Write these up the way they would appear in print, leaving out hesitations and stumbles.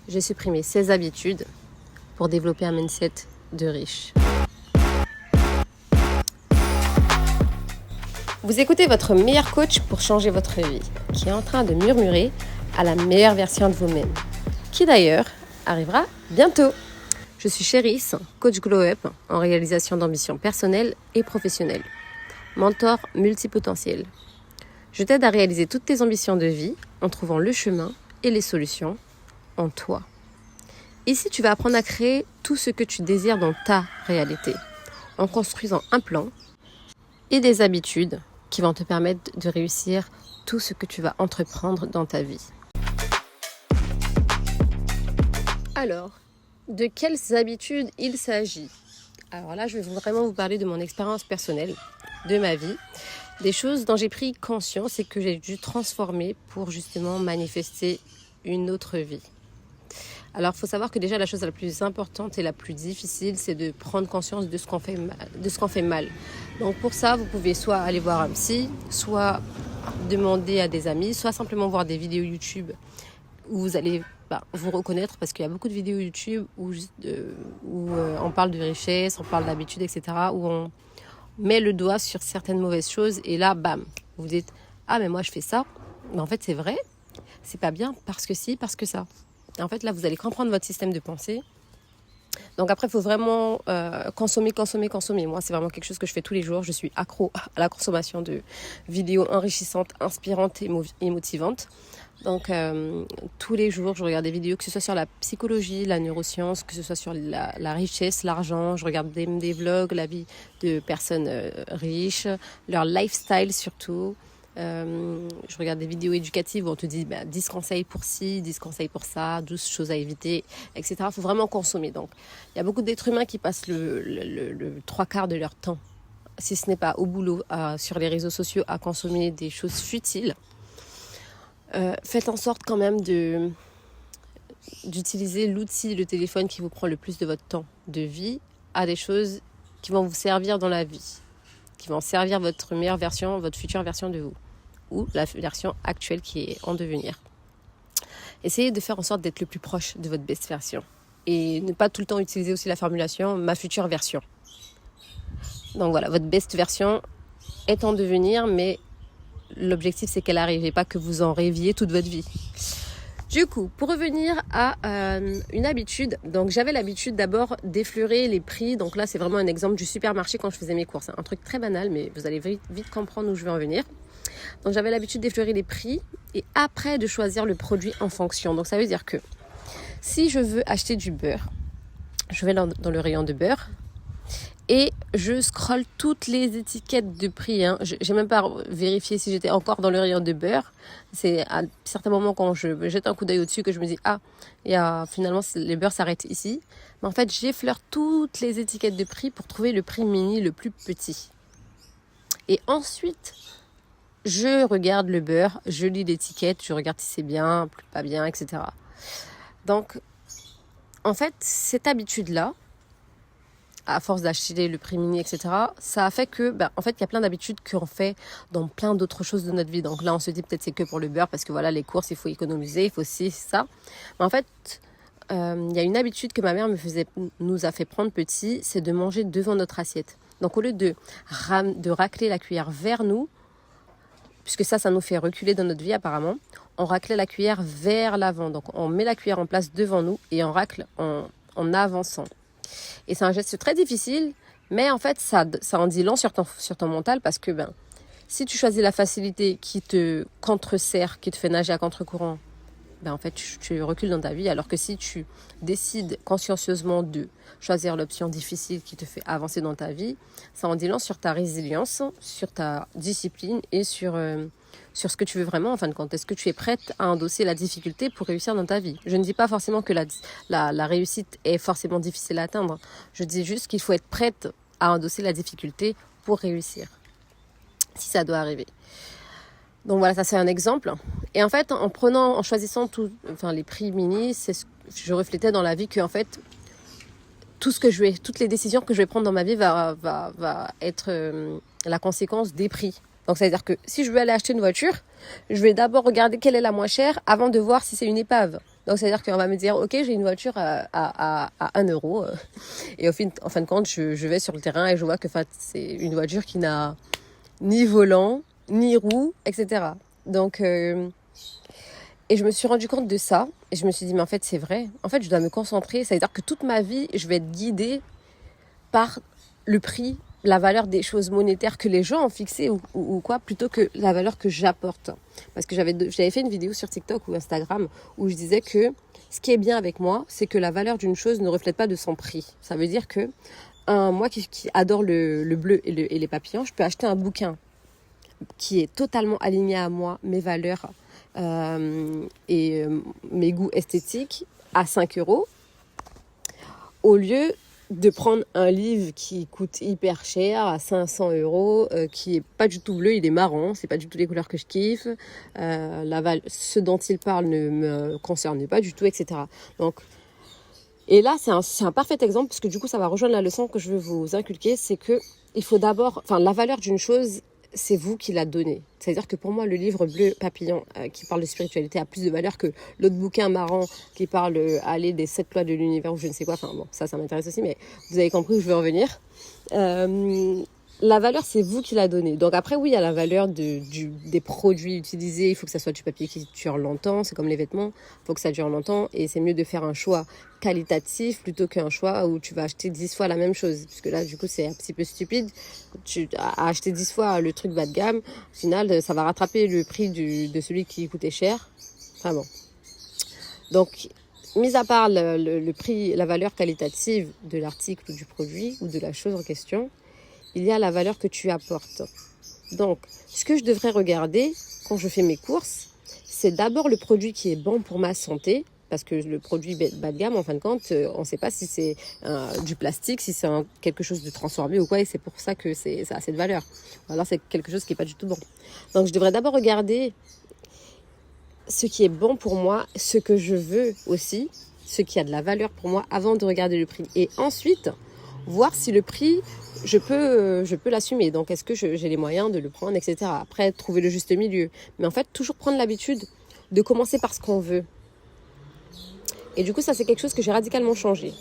j'ai supprimé 16 habitudes pour développer un mindset de riche. Vous écoutez votre meilleur coach pour changer votre vie, qui est en train de murmurer à la meilleure version de vous-même, qui d'ailleurs arrivera bientôt. Je suis Chérisse, coach Glow Up en réalisation d'ambitions personnelles et professionnelles, mentor multipotentiel. Je t'aide à réaliser toutes tes ambitions de vie en trouvant le chemin et les solutions en toi. Ici, tu vas apprendre à créer tout ce que tu désires dans ta réalité, en construisant un plan et des habitudes qui vont te permettre de réussir tout ce que tu vas entreprendre dans ta vie. Alors, de quelles habitudes il s'agit ? Alors là, je vais vraiment vous parler de mon expérience personnelle, de ma vie, des choses dont j'ai pris conscience et que j'ai dû transformer pour justement manifester une autre vie. Alors, il faut savoir que déjà, la chose la plus importante et la plus difficile, c'est de prendre conscience de ce qu'on fait mal. Donc, pour ça, vous pouvez soit aller voir un psy, soit demander à des amis, soit simplement voir des vidéos YouTube où vous allez vous reconnaître, parce qu'il y a beaucoup de vidéos YouTube où on parle de richesse, on parle d'habitude, etc., où on met le doigt sur certaines mauvaises choses et là, bam, vous dites « Ah, mais moi, je fais ça. » Mais en fait, c'est vrai, c'est pas bien parce que si, parce que ça. En fait, là, vous allez comprendre votre système de pensée. Donc après, il faut vraiment consommer. Moi, c'est vraiment quelque chose que je fais tous les jours. Je suis accro à la consommation de vidéos enrichissantes, inspirantes et motivantes. Donc, tous les jours, je regarde des vidéos, que ce soit sur la psychologie, la neuroscience, que ce soit sur la richesse, l'argent. Je regarde des vlogs, la vie de personnes riches, leur lifestyle surtout. Je regarde des vidéos éducatives où on te dit 10 conseils pour ci, 10 conseils pour ça, 12 choses à éviter, etc. Il faut vraiment consommer. Donc, il y a beaucoup d'êtres humains qui passent le 3/4 de leur temps, si ce n'est pas au boulot, sur les réseaux sociaux, à consommer des choses futiles. Faites en sorte quand même d'utiliser l'outil, le téléphone qui vous prend le plus de votre temps de vie à des choses qui vont vous servir dans la vie, qui vont servir votre meilleure version, votre future version de vous, ou la version actuelle qui est en devenir. Essayez de faire en sorte d'être le plus proche de votre best version. Et ne pas tout le temps utiliser aussi la formulation « ma future version ». Donc voilà, votre best version est en devenir, mais l'objectif c'est qu'elle arrive et pas que vous en rêviez toute votre vie. Du coup, pour revenir à une habitude, donc j'avais l'habitude d'abord d'effleurer les prix. Donc là, c'est vraiment un exemple du supermarché quand je faisais mes courses. Un truc très banal, mais vous allez vite comprendre où je vais en venir. Donc j'avais l'habitude d'effleurer les prix et après de choisir le produit en fonction. Donc ça veut dire que si je veux acheter du beurre, je vais dans le rayon de beurre et je scrolle toutes les étiquettes de prix. J'ai même pas vérifié si j'étais encore dans le rayon de beurre. C'est à certains moments quand je jette un coup d'œil au-dessus que je me dis finalement le beurre s'arrête ici. Mais en fait, j'effleure toutes les étiquettes de prix pour trouver le prix mini le plus petit. Et ensuite, je regarde le beurre, je lis l'étiquette, je regarde si c'est bien, pas bien, etc. Donc, en fait, cette habitude-là, à force d'acheter le prix mini, etc., ça a fait que, en fait, il y a plein d'habitudes qu'on fait dans plein d'autres choses de notre vie. Donc là, on se dit peut-être c'est que pour le beurre, parce que voilà, les courses, il faut économiser, il faut ci, ça. Mais en fait, il y a une habitude que ma mère nous a fait prendre petit, c'est de manger devant notre assiette. Donc au lieu de racler la cuillère vers nous, puisque ça nous fait reculer dans notre vie apparemment, on raclait la cuillère vers l'avant. Donc on met la cuillère en place devant nous et on racle en avançant. Et c'est un geste très difficile, mais en fait ça en dit long sur ton mental, parce que si tu choisis la facilité qui te contresserre, qui te fait nager à contre-courant, en fait tu recules dans ta vie, alors que si tu décides consciencieusement de choisir l'option difficile qui te fait avancer dans ta vie, ça en dit long sur ta résilience, sur ta discipline et sur ce que tu veux vraiment en fin de compte. Est-ce que tu es prête à endosser la difficulté pour réussir dans ta vie ? Je ne dis pas forcément que la réussite est forcément difficile à atteindre. Je dis juste qu'il faut être prête à endosser la difficulté pour réussir, si ça doit arriver. Donc voilà, ça c'est un exemple. Et en fait, en choisissant les prix mini, je reflétais dans la vie que en fait, toutes les décisions que je vais prendre dans ma vie va être la conséquence des prix. Donc ça veut dire que si je veux aller acheter une voiture, je vais d'abord regarder quelle est la moins chère avant de voir si c'est une épave. Donc, c'est-à-dire qu'on va me dire, ok, j'ai une voiture à 1 euro. Et en fin de compte, je vais sur le terrain et je vois que c'est une voiture qui n'a ni volant, ni roue, etc. Donc, et je me suis rendu compte de ça. Et je me suis dit, mais en fait, c'est vrai. En fait, je dois me concentrer. C'est-à-dire que toute ma vie, je vais être guidée par le prix, la valeur des choses monétaires que les gens ont fixées ou quoi, plutôt que la valeur que j'apporte. Parce que j'avais fait une vidéo sur TikTok ou Instagram où je disais que ce qui est bien avec moi, c'est que la valeur d'une chose ne reflète pas de son prix. Ça veut dire que moi qui adore le bleu et les papillons, je peux acheter un bouquin qui est totalement aligné à moi, mes valeurs et mes goûts esthétiques à 5 euros, au lieu de prendre un livre qui coûte hyper cher à 500 euros, qui est pas du tout bleu, il est marron, c'est pas du tout les couleurs que je kiffe, ce dont il parle ne me concerne pas du tout, etc. Donc, et là, c'est un parfait exemple, parce que du coup, ça va rejoindre la leçon que je veux vous inculquer, c'est que il faut d'abord, la valeur d'une chose, c'est vous qui la donnez. C'est-à-dire que pour moi, le livre Bleu Papillon qui parle de spiritualité a plus de valeur que l'autre bouquin marrant qui parle des 7 lois de l'univers ou je ne sais quoi. Enfin bon, ça m'intéresse aussi, mais vous avez compris où je veux en venir. La valeur, c'est vous qui la donnez. Donc après, oui, il y a la valeur des produits utilisés. Il faut que ça soit du papier qui dure longtemps. C'est comme les vêtements. Il faut que ça dure longtemps. Et c'est mieux de faire un choix qualitatif plutôt qu'un choix où tu vas acheter 10 fois la même chose. Parce que là, du coup, c'est un petit peu stupide. Tu as acheté 10 fois le truc bas de gamme. Au final, ça va rattraper le prix de celui qui coûtait cher. Enfin bon. Donc, mis à part le prix, la valeur qualitative de l'article ou du produit ou de la chose en question, il y a la valeur que tu apportes. Donc, ce que je devrais regarder quand je fais mes courses, c'est d'abord le produit qui est bon pour ma santé, parce que le produit bas de gamme, en fin de compte, on ne sait pas si c'est du plastique, si c'est quelque chose de transformé ou quoi, et c'est pour ça que ça a cette valeur. Ou alors c'est quelque chose qui n'est pas du tout bon. Donc, je devrais d'abord regarder ce qui est bon pour moi, ce que je veux aussi, ce qui a de la valeur pour moi, avant de regarder le prix. Et ensuite, voir si le prix, je peux l'assumer. Donc, est-ce que j'ai les moyens de le prendre, etc. Après, trouver le juste milieu. Mais en fait, toujours prendre l'habitude de commencer par ce qu'on veut. Et du coup, ça, c'est quelque chose que j'ai radicalement changé.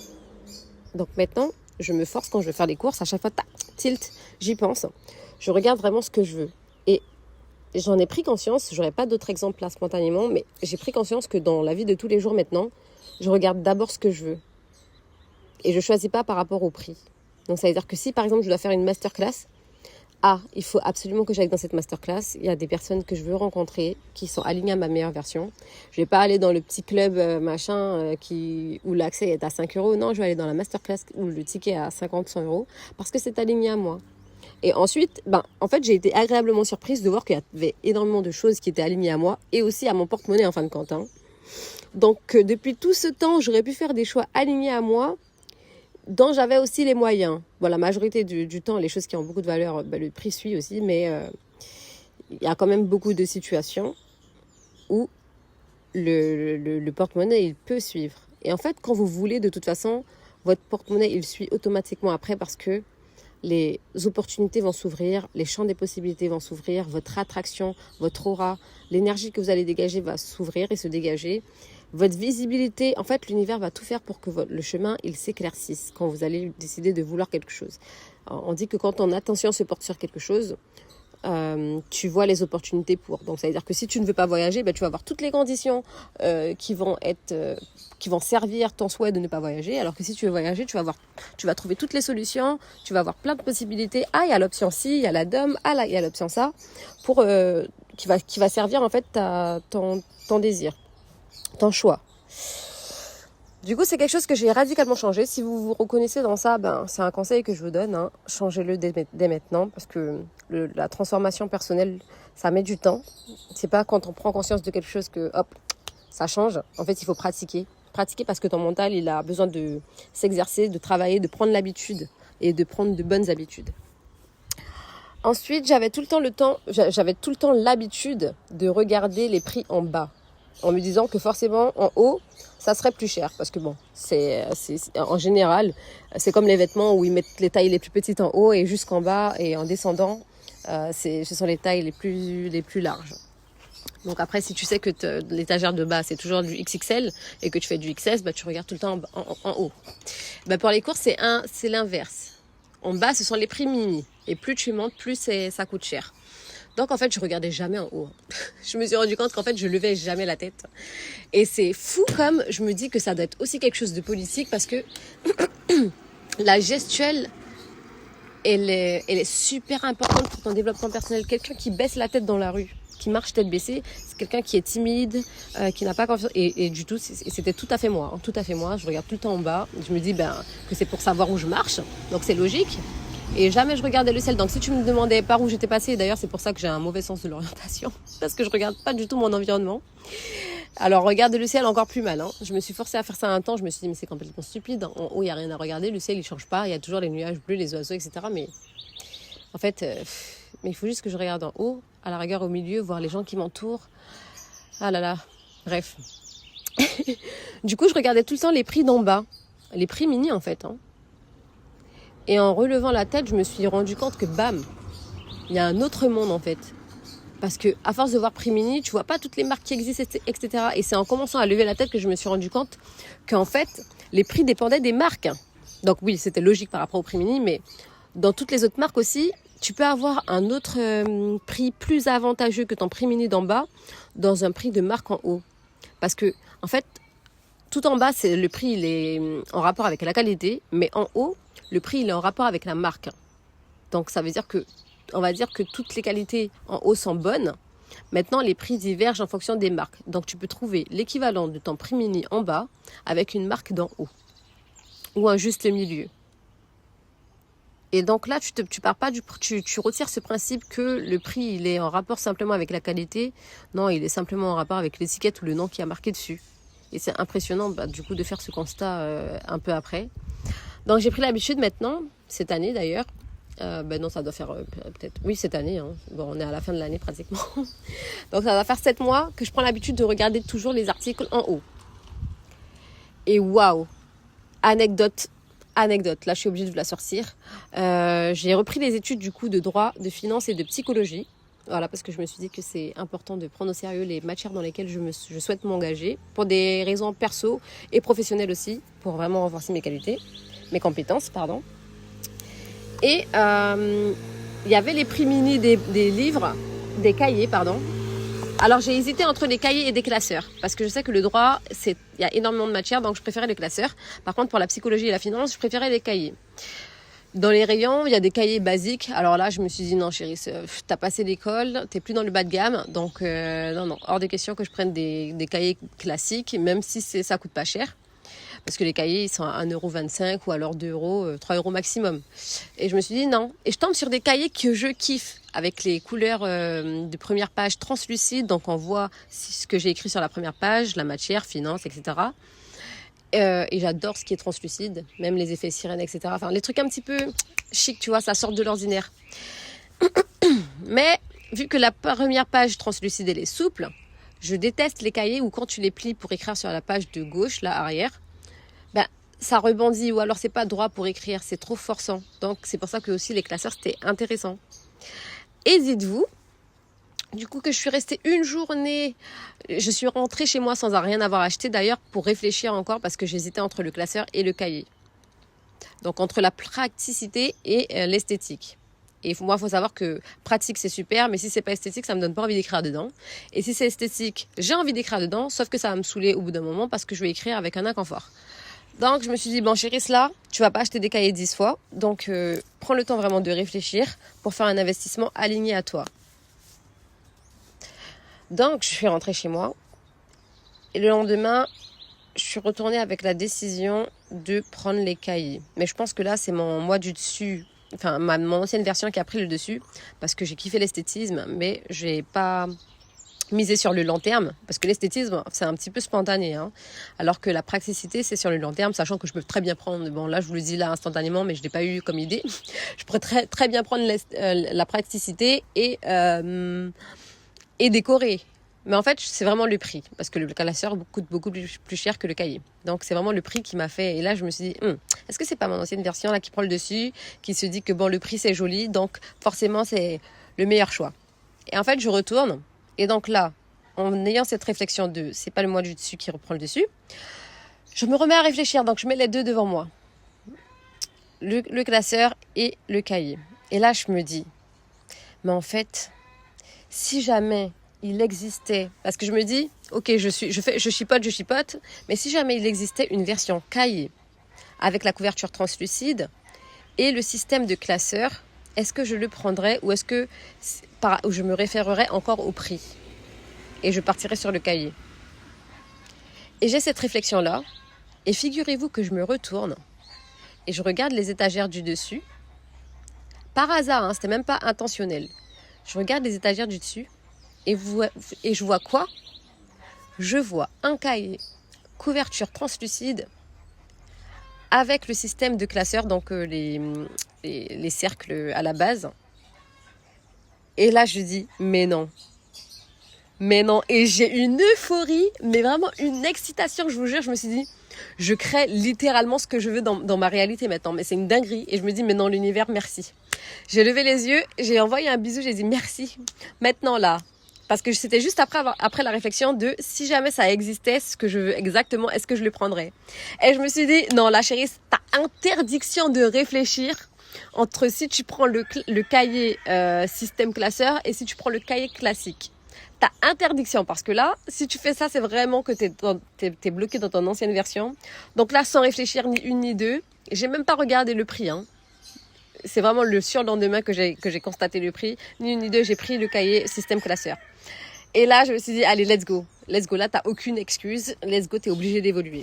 Donc maintenant, je me force quand je vais faire les courses. À chaque fois, tilt, j'y pense. Je regarde vraiment ce que je veux. Et j'en ai pris conscience. J'aurais pas d'autres exemples là spontanément, mais j'ai pris conscience que dans la vie de tous les jours maintenant, je regarde d'abord ce que je veux. Et je choisis pas par rapport au prix. Donc ça veut dire que si par exemple je dois faire une masterclass, il faut absolument que j'aille dans cette masterclass. Il y a des personnes que je veux rencontrer qui sont alignées à ma meilleure version. Je vais pas aller dans le petit club où l'accès est à 5 euros. Non, je vais aller dans la masterclass où le ticket est à 50, 100 euros parce que c'est aligné à moi. Et ensuite, en fait, j'ai été agréablement surprise de voir qu'il y avait énormément de choses qui étaient alignées à moi et aussi à mon porte-monnaie en fin de compte. Donc, depuis tout ce temps, j'aurais pu faire des choix alignés à moi dont j'avais aussi les moyens. Bon, la majorité du temps, les choses qui ont beaucoup de valeur, le prix suit aussi, mais il y a quand même beaucoup de situations où le porte-monnaie, il peut suivre. Et en fait, quand vous voulez, de toute façon, votre porte-monnaie, il suit automatiquement après parce que les opportunités vont s'ouvrir, les champs des possibilités vont s'ouvrir, votre attraction, votre aura, l'énergie que vous allez dégager va s'ouvrir et se dégager. Votre visibilité, en fait, l'univers va tout faire pour que le chemin, il s'éclaircisse quand vous allez décider de vouloir quelque chose. On dit que quand ton attention se porte sur quelque chose, tu vois les opportunités pour. Donc, ça veut dire que si tu ne veux pas voyager, tu vas avoir toutes les conditions qui vont servir ton souhait de ne pas voyager. Alors que si tu veux voyager, tu vas trouver toutes les solutions, tu vas avoir plein de possibilités. Il y a l'option ci, il y a la DOM, là, il y a l'option ça, qui va servir en fait ton désir, ton choix. Du coup, c'est quelque chose que j'ai radicalement changé. Si vous vous reconnaissez dans ça, c'est un conseil que je vous donne. Changez-le dès maintenant parce que la transformation personnelle, ça met du temps. C'est pas quand on prend conscience de quelque chose que, hop, ça change. En fait, il faut pratiquer. Pratiquer parce que ton mental, il a besoin de s'exercer, de travailler, de prendre l'habitude et de prendre de bonnes habitudes. Ensuite, j'avais tout le temps l'habitude de regarder les prix en bas, en me disant que forcément, en haut, ça serait plus cher. Parce que c'est en général, c'est comme les vêtements où ils mettent les tailles les plus petites en haut et jusqu'en bas et en descendant, ce sont les tailles les plus larges. Donc après, si tu sais que l'étagère de bas, c'est toujours du XXL et que tu fais du XS, tu regardes tout le temps en haut. Pour les courses, c'est l'inverse. En bas, ce sont les prix mini. Et plus tu montes, plus ça coûte cher. Donc en fait, je regardais jamais en haut. Je me suis rendu compte qu'en fait, je levais jamais la tête. Et c'est fou comme je me dis que ça doit être aussi quelque chose de politique parce que la gestuelle, elle est super importante pour ton développement personnel. Quelqu'un qui baisse la tête dans la rue, qui marche tête baissée, c'est quelqu'un qui est timide, qui n'a pas confiance. Et du tout, c'était tout à fait moi. Tout à fait moi. Je regarde tout le temps en bas. Je me dis que c'est pour savoir où je marche. Donc c'est logique. Et jamais je regardais le ciel. Donc si tu me demandais par où j'étais passée, d'ailleurs c'est pour ça que j'ai un mauvais sens de l'orientation, parce que je regarde pas du tout mon environnement. Alors regarder le ciel, encore plus mal. Je me suis forcée à faire ça un temps. Je me suis dit mais c'est complètement stupide. En haut il n'y a rien à regarder. Le ciel il change pas. Il y a toujours les nuages bleus, les oiseaux, etc. Mais en fait, mais il faut juste que je regarde en haut, à la rigueur au milieu, voir les gens qui m'entourent. Ah là là, bref. Du coup je regardais tout le temps les prix d'en bas, les prix mini en fait. Et en relevant la tête, je me suis rendu compte que bam, il y a un autre monde en fait. Parce que à force de voir prix mini, tu vois pas toutes les marques qui existent, etc. Et c'est en commençant à lever la tête que je me suis rendu compte qu'en fait, les prix dépendaient des marques. Donc oui, c'était logique par rapport au prix mini, mais dans toutes les autres marques aussi, tu peux avoir un autre prix plus avantageux que ton prix mini d'en bas dans un prix de marque en haut. Parce que en fait, tout en bas, c'est le prix il est en rapport avec la qualité, mais en haut, le prix il est en rapport avec la marque. Donc ça veut dire que, on va dire que toutes les qualités en haut sont bonnes. Maintenant, les prix divergent en fonction des marques. Donc tu peux trouver l'équivalent de ton prix mini en bas avec une marque d'en haut. Ou un juste milieu. Et donc là, tu pars pas tu retires ce principe que le prix il est en rapport simplement avec la qualité. Non, il est simplement en rapport avec l'étiquette ou le nom qui a marqué dessus. Et c'est impressionnant du coup de faire ce constat un peu après. Donc j'ai pris l'habitude maintenant, cette année d'ailleurs, non ça doit faire peut-être, oui cette année, Bon on est à la fin de l'année pratiquement, donc ça va faire 7 mois que je prends l'habitude de regarder toujours les articles en haut. Et waouh, anecdote, là je suis obligée de vous la sortir, j'ai repris les études du coup de droit, de finance et de psychologie. Voilà, parce que je me suis dit que c'est important de prendre au sérieux les matières dans lesquelles je souhaite m'engager, pour des raisons perso et professionnelles aussi, pour vraiment renforcer mes compétences, pardon. Et il y avait les prix mini des livres, des cahiers, pardon. Alors j'ai hésité entre des cahiers et des classeurs, parce que je sais que le droit, il y a énormément de matières, donc je préférais les classeurs. Par contre, pour la psychologie et la finance, je préférais les cahiers. Dans les rayons, il y a des cahiers basiques. Alors là, je me suis dit non chérie, t'as passé l'école, t'es plus dans le bas de gamme. Donc non, hors de question que je prenne des cahiers classiques, même si ça coûte pas cher. Parce que les cahiers, ils sont à 1,25 € ou alors 2 €, 3 € maximum. Et je me suis dit non. Et je tombe sur des cahiers que je kiffe, avec les couleurs de première page translucides. Donc on voit ce que j'ai écrit sur la première page, la matière, finance, etc. Et j'adore ce qui est translucide, même les effets sirènes, etc. Enfin, les trucs un petit peu chic, tu vois, ça sort de l'ordinaire. Mais vu que la première page translucide, elle est souple, je déteste les cahiers où quand tu les plies pour écrire sur la page de gauche, là, arrière, ça rebondit ou alors c'est pas droit pour écrire, c'est trop forçant. Donc c'est pour ça que aussi les classeurs, c'était intéressant. Et dites-vous, du coup que je suis restée une journée, je suis rentrée chez moi sans rien avoir acheté d'ailleurs pour réfléchir encore parce que j'hésitais entre le classeur et le cahier. Donc entre la praticité et l'esthétique. Et moi, il faut savoir que pratique, c'est super, mais si c'est pas esthétique, ça me donne pas envie d'écrire dedans. Et si c'est esthétique, j'ai envie d'écrire dedans, sauf que ça va me saouler au bout d'un moment parce que je vais écrire avec un inconfort. Donc je me suis dit, bon chérie, là, tu vas pas acheter des cahiers 10 fois, donc prends le temps vraiment de réfléchir pour faire un investissement aligné à toi. Donc je suis rentrée chez moi et le lendemain, je suis retournée avec la décision de prendre les cahiers. Mais je pense que là, c'est mon moi du dessus, enfin mon ancienne version qui a pris le dessus parce que j'ai kiffé l'esthétisme, mais j'ai pas miser sur le long terme, parce que l'esthétisme, c'est un petit peu spontané, alors que la praticité, c'est sur le long terme, sachant que je peux très bien prendre, bon là je vous le dis là instantanément, mais je ne l'ai pas eu comme idée, je pourrais très, très bien prendre la praticité et décorer. Mais en fait, c'est vraiment le prix, parce que le classeur coûte beaucoup plus cher que le cahier. Donc c'est vraiment le prix qui m'a fait, et là je me suis dit, est-ce que c'est pas mon ancienne version là qui prend le dessus, qui se dit que bon, le prix c'est joli, donc forcément c'est le meilleur choix. Et en fait, je retourne, et donc là, en ayant cette réflexion de c'est pas le moi du dessus qui reprend le dessus, je me remets à réfléchir. Donc, je mets les deux devant moi. Le classeur et le cahier. Et là, je me dis, mais en fait, si jamais il existait, parce que je me dis, ok, je chipote, mais si jamais il existait une version cahier avec la couverture translucide et le système de classeur, est-ce que je le prendrais ou est-ce que ou je me référerais encore au prix et je partirais sur le cahier? Et j'ai cette réflexion-là, et figurez-vous que je me retourne et je regarde les étagères du dessus. Par hasard, hein, c'était même pas intentionnel. Je regarde les étagères du dessus et je vois quoi? Je vois un cahier couverture translucide avec le système de classeur, donc les cercles à la base. Et là, je dis, mais non. Et j'ai une euphorie, mais vraiment une excitation, je vous jure. Je me suis dit, je crée littéralement ce que je veux dans ma réalité maintenant. Mais c'est une dinguerie. Et je me dis, mais non, l'univers, merci. J'ai levé les yeux, j'ai envoyé un bisou, j'ai dit merci. Maintenant là, parce que c'était juste après la réflexion de si jamais ça existait, ce que je veux exactement, est-ce que je le prendrais? Et je me suis dit, non, la chérie, t'as interdiction de réfléchir entre si tu prends le cahier système classeur et si tu prends le cahier classique. T'as interdiction parce que là, si tu fais ça, c'est vraiment que t'es bloqué dans ton ancienne version. Donc là, sans réfléchir ni une ni deux, j'ai même pas regardé le prix, hein. C'est vraiment le surlendemain que j'ai constaté le prix. Ni une ni deux, j'ai pris le cahier système classeur. Et là, je me suis dit, allez, let's go. Let's go, là, t'as aucune excuse. Let's go, t'es obligé d'évoluer.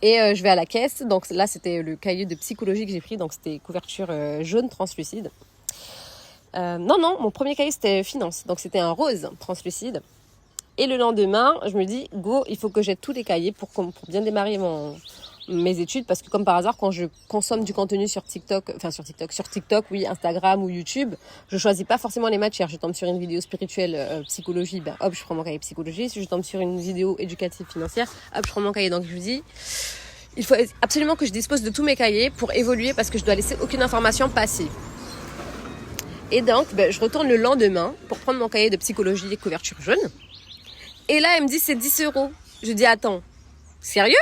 Et je vais à la caisse. Donc là, c'était le cahier de psychologie que j'ai pris. Donc c'était couverture jaune translucide. Non, mon premier cahier, c'était finance. Donc c'était un rose translucide. Et le lendemain, je me dis, go, il faut que j'ai tous les cahiers pour bien démarrer mes études, parce que comme par hasard, quand je consomme du contenu sur TikTok, oui, Instagram ou YouTube, je choisis pas forcément les matières. Je tombe sur une vidéo spirituelle, psychologie, hop, je prends mon cahier psychologie. Si je tombe sur une vidéo éducative financière, hop, je prends mon cahier. Donc je me dis, il faut absolument que je dispose de tous mes cahiers pour évoluer, parce que je dois laisser aucune information passer. Et donc, je retourne le lendemain pour prendre mon cahier de psychologie et couverture jaune. Et là, elle me dit, c'est 10 €. Je dis, attends, sérieux?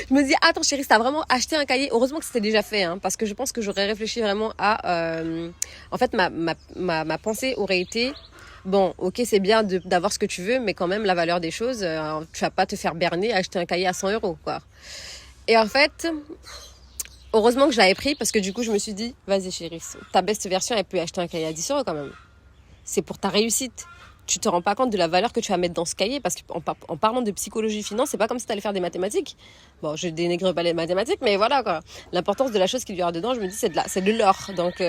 Je me dis, attends chérie, t'as vraiment acheté un cahier? Heureusement que c'était déjà fait, hein, parce que je pense que j'aurais réfléchi vraiment à... En fait, ma pensée aurait été, bon, ok, c'est bien d'avoir ce que tu veux, mais quand même, la valeur des choses, tu vas pas te faire berner à acheter un cahier à 100 €, quoi. Et en fait, heureusement que je l'avais pris, parce que du coup, je me suis dit, vas-y chérie, ta best version, elle peut acheter un cahier à 10 € quand même. C'est pour ta réussite. Tu te rends pas compte de la valeur que tu vas mettre dans ce cahier, parce qu'en parlant de psychologie finance, c'est pas comme si tu allais faire des mathématiques. Bon, je dénigre pas les mathématiques, mais voilà quoi. L'importance de la chose qu'il y aura dedans, je me dis, c'est de l'or. Donc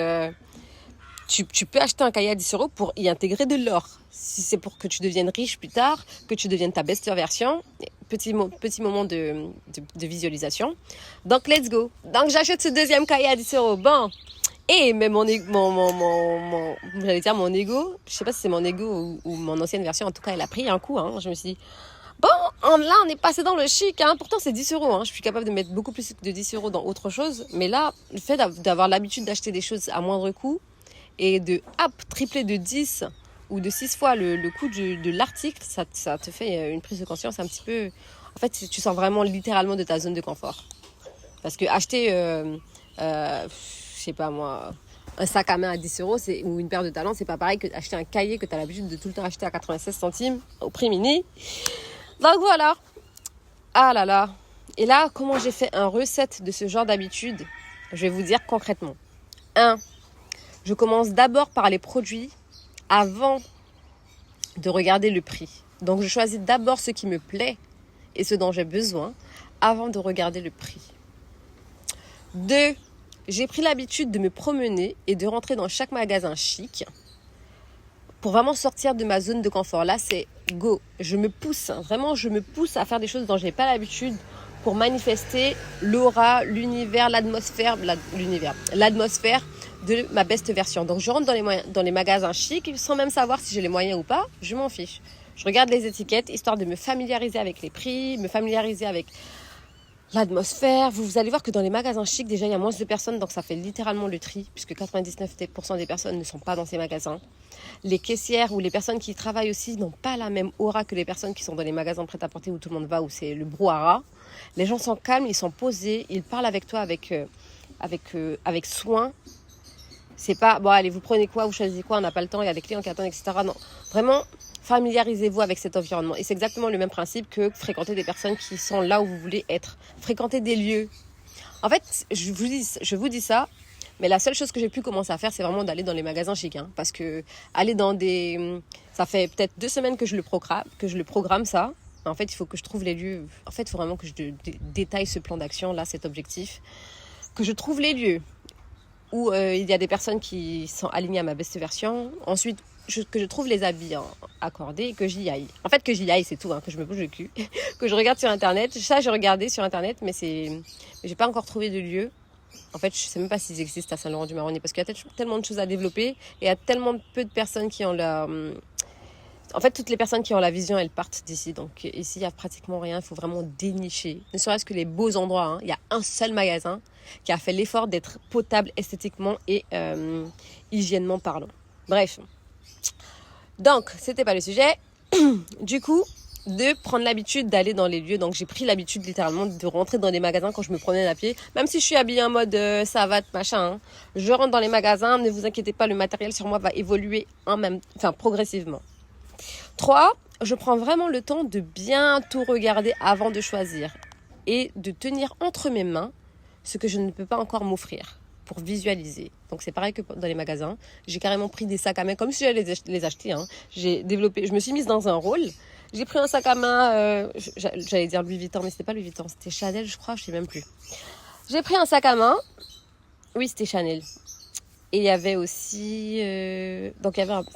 tu peux acheter un cahier à 10 € pour y intégrer de l'or. Si c'est pour que tu deviennes riche plus tard, que tu deviennes ta best version, petit moment de visualisation. Donc let's go. Donc j'achète ce deuxième cahier à 10 €. Bon. Et mais j'allais dire mon ego, je sais pas si c'est mon ego ou mon ancienne version, en tout cas elle a pris un coup, hein. Je me suis dit, bon, là on est passé dans le chic, hein. Pourtant c'est 10 €, hein. Je suis capable de mettre beaucoup plus de 10 € dans autre chose, mais là, le fait d'avoir l'habitude d'acheter des choses à moindre coût et de tripler de 10 ou de 6 fois le coût de l'article, ça te fait une prise de conscience un petit peu, en fait tu sors vraiment littéralement de ta zone de confort. Parce que acheter... je sais pas moi, un sac à main à 10 € ou une paire de talons, c'est pas pareil que d'acheter un cahier que tu as l'habitude de tout le temps acheter à 96 centimes au prix mini. Donc voilà. Ah là là. Et là, comment j'ai fait un reset de ce genre d'habitude? Je vais vous dire concrètement. 1. Je commence d'abord par les produits avant de regarder le prix. Donc je choisis d'abord ce qui me plaît et ce dont j'ai besoin avant de regarder le prix. 2. J'ai pris l'habitude de me promener et de rentrer dans chaque magasin chic pour vraiment sortir de ma zone de confort. Là, c'est go. Je me pousse, hein. Vraiment, je me pousse à faire des choses dont je n'ai pas l'habitude pour manifester l'aura, l'univers, l'atmosphère de ma best version. Donc, je rentre dans les magasins chics sans même savoir si j'ai les moyens ou pas. Je m'en fiche. Je regarde les étiquettes histoire de me familiariser avec les prix, me familiariser avec l'atmosphère. Vous allez voir que dans les magasins chics, déjà, il y a moins de personnes, donc ça fait littéralement le tri, puisque 99% des personnes ne sont pas dans ces magasins. Les caissières ou les personnes qui y travaillent aussi n'ont pas la même aura que les personnes qui sont dans les magasins prêt-à-porter où tout le monde va, où c'est le brouhaha. Les gens sont calmes, ils sont posés, ils parlent avec toi avec soin. C'est pas, bon allez, vous prenez quoi, vous choisissez quoi, on n'a pas le temps, il y a des clients qui attendent, etc. Non, vraiment, familiarisez-vous avec cet environnement. Et c'est exactement le même principe que fréquenter des personnes qui sont là où vous voulez être. Fréquenter des lieux. En fait, je vous dis ça, mais la seule chose que j'ai pu commencer à faire, c'est vraiment d'aller dans les magasins chics. Parce que aller dans des... Ça fait peut-être 2 semaines que je le programme ça. En fait, il faut que je trouve les lieux. En fait, il faut vraiment que je détaille ce plan d'action, là, cet objectif. Que je trouve les lieux où il y a des personnes qui sont alignées à ma best version. Ensuite, que je trouve les habits accordés et que j'y aille. En fait, que j'y aille, c'est tout, que je me bouge le cul. Que je regarde sur Internet. Ça, j'ai regardé sur Internet, mais j'ai pas encore trouvé de lieu. En fait, je sais même pas s'ils existent à Saint-Laurent-du-Maroni parce qu'il y a tellement de choses à développer et il y a tellement peu de personnes qui ont la... En fait, toutes les personnes qui ont la vision, elles partent d'ici. Donc ici, il n'y a pratiquement rien. Il faut vraiment dénicher. Ne serait-ce que les beaux endroits. Il y a un seul magasin qui a fait l'effort d'être potable esthétiquement et hygiéniquement parlant. Bref. Donc, c'était pas le sujet. Du coup, de prendre l'habitude d'aller dans les lieux. Donc, j'ai pris l'habitude littéralement de rentrer dans des magasins quand je me promène à pied. Même si je suis habillée en mode savate, machin. Je rentre dans les magasins. Ne vous inquiétez pas, le matériel sur moi va évoluer progressivement. 3, je prends vraiment le temps de bien tout regarder avant de choisir et de tenir entre mes mains ce que je ne peux pas encore m'offrir pour visualiser. Donc c'est pareil que dans les magasins. J'ai carrément pris des sacs à main comme si j'allais les acheter. Je me suis mise dans un rôle. J'ai pris un sac à main, j'allais dire Louis Vuitton, mais c'était pas Louis Vuitton, c'était Chanel, je crois, je sais même plus. J'ai pris un sac à main. Oui, c'était Chanel. Et il y avait aussi...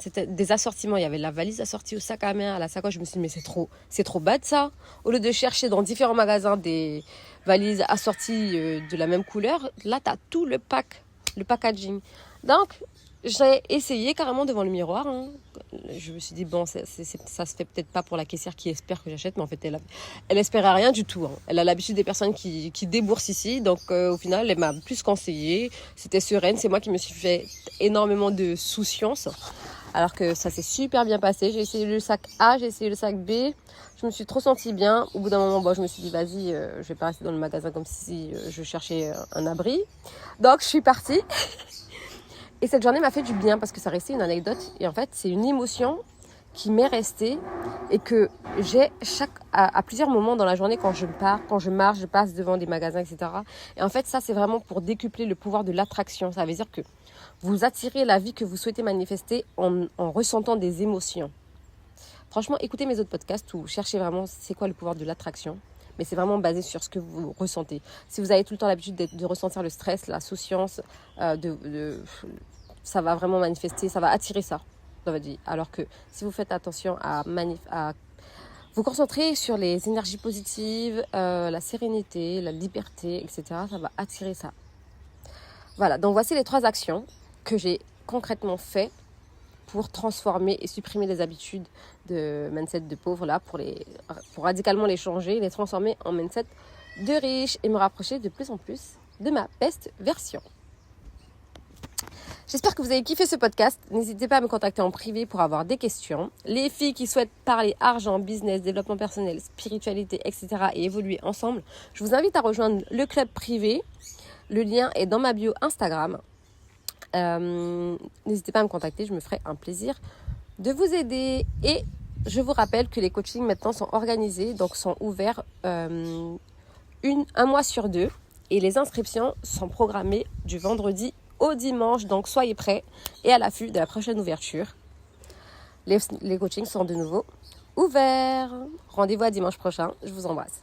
c'était des assortiments. Il y avait la valise assortie au sac à main, à la sacoche. Je me suis dit, mais c'est trop bad ça. Au lieu de chercher dans différents magasins des valises assorties de la même couleur, là, tu as tout le packaging. Donc, j'ai essayé carrément devant le miroir. Je me suis dit, bon, ça se fait peut-être pas pour la caissière qui espère que j'achète, mais en fait, elle espérait rien du tout. Elle a l'habitude des personnes qui déboursent ici, donc au final, elle m'a plus conseillé. C'était sereine, c'est moi qui me suis fait énormément de souciance, alors que ça s'est super bien passé. J'ai essayé le sac A, j'ai essayé le sac B, je me suis trop sentie bien. Au bout d'un moment, je me suis dit, vas-y, je vais pas rester dans le magasin comme si je cherchais un abri. Donc, je suis partie. Et cette journée m'a fait du bien parce que ça restait une anecdote. Et en fait, c'est une émotion qui m'est restée et que j'ai à plusieurs moments dans la journée quand je pars, quand je marche, je passe devant des magasins, etc. Et en fait, ça, c'est vraiment pour décupler le pouvoir de l'attraction. Ça veut dire que vous attirez la vie que vous souhaitez manifester en ressentant des émotions. Franchement, écoutez mes autres podcasts ou cherchez vraiment c'est quoi le pouvoir de l'attraction. Mais c'est vraiment basé sur ce que vous ressentez. Si vous avez tout le temps l'habitude de ressentir le stress, la souciance, ça va vraiment manifester, ça va attirer ça dans votre vie. Alors que si vous faites attention à vous concentrer sur les énergies positives, la sérénité, la liberté, etc., ça va attirer ça. Voilà, donc voici les 3 actions que j'ai concrètement fait pour transformer et supprimer les habitudes de mindset de pauvre là, pour radicalement les changer, les transformer en mindset de riche et me rapprocher de plus en plus de ma best version. J'espère que vous avez kiffé ce podcast. N'hésitez pas à me contacter en privé pour avoir des questions. Les filles qui souhaitent parler argent, business, développement personnel, spiritualité, etc. et évoluer ensemble, je vous invite à rejoindre le club privé. Le lien est dans ma bio Instagram. N'hésitez pas à me contacter, je me ferai un plaisir de vous aider. Et je vous rappelle que les coachings maintenant sont organisés, donc sont ouverts un mois sur 2 et les inscriptions sont programmées du vendredi au dimanche, donc soyez prêts et à l'affût de la prochaine ouverture. Les coachings sont de nouveau ouverts. Rendez-vous à dimanche prochain, je vous embrasse.